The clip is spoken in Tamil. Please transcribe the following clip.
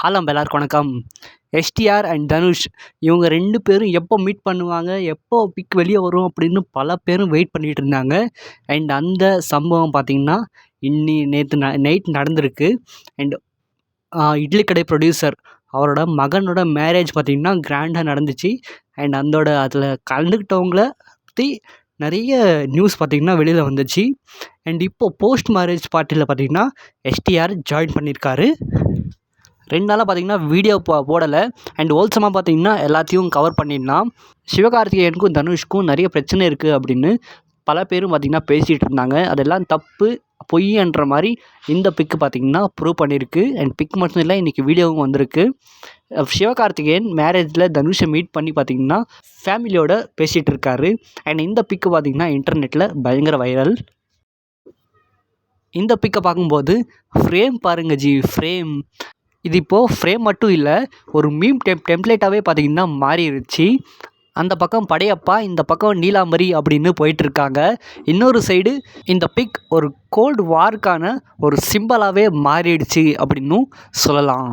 ஹலோ எல்லாருக்கும் வணக்கம். எஸ்டிஆர் அண்ட் தனுஷ் இவங்க 2 பேரும் எப்போ மீட் பண்ணுவாங்க, எப்போ பிக் வெளியே வரும் அப்படின்னு பல பேரும் வெயிட் பண்ணிட்டு இருந்தாங்க. அண்ட் அந்த சம்பவம் பார்த்தீங்கன்னா நேற்று நைட் நடந்திருக்கு. அண்ட் இட்லி கடை ப்ரொடியூசர் அவரோட மகனோட மேரேஜ் பார்த்திங்கன்னா கிராண்டாக நடந்துச்சு. அண்ட் அதில் கலந்துக்கிட்டவங்கள பற்றி நிறைய நியூஸ் பார்த்திங்கன்னா வெளியில் வந்துச்சு. அண்ட் இப்போது போஸ்ட் மேரேஜ் பார்ட்டியில் பார்த்திங்கன்னா எஸ்டிஆர் ஜாயின் பண்ணியிருக்காரு. 2 நாளாக பார்த்திங்கன்னா வீடியோ போடலை. அண்ட் ஹோல்சமாக பார்த்திங்கன்னா எல்லாத்தையும் கவர் பண்ணிடலாம். சிவகார்த்திகேயனுக்கும் தனுஷ்க்கும் நிறைய பிரச்சனை இருக்குது அப்படின்னு பல பேரும் பார்த்திங்கன்னா பேசிகிட்டு இருந்தாங்க. அதெல்லாம் தப்பு பொய்ன்ற மாதிரி இந்த பிக்கு பார்த்திங்கன்னா ப்ரூவ் பண்ணியிருக்கு. அண்ட் பிக் மட்டும் இல்லை, இன்றைக்கி வீடியோவும் வந்திருக்கு. சிவகார்த்திகேயன் மேரேஜில் தனுஷை மீட் பண்ணி பார்த்திங்கன்னா ஃபேமிலியோடு பேசிகிட்டு இருக்காரு. அண்ட் இந்த பிக்கு பார்த்திங்கன்னா இன்டர்நெட்டில் பயங்கர வைரல். இந்த பிக்கை பார்க்கும்போது ஃப்ரேம் பாருங்க ஜி, ஃப்ரேம் இது இப்போது ஃப்ரேம் மட்டும் இல்லை, ஒரு மீம் டெம்ப்ளேட்டாகவே பார்த்திங்கன்னா மாறிடுச்சு. அந்த பக்கம் படையப்பா, இந்த பக்கம் நீலாம்பரி அப்படின்னு போயிட்டுருக்காங்க. இன்னொரு சைடு இந்த பிக் ஒரு கோல்டு வார்க்கான ஒரு சிம்பலாகவே மாறிடுச்சு அப்படின்னும் சொல்லலாம்.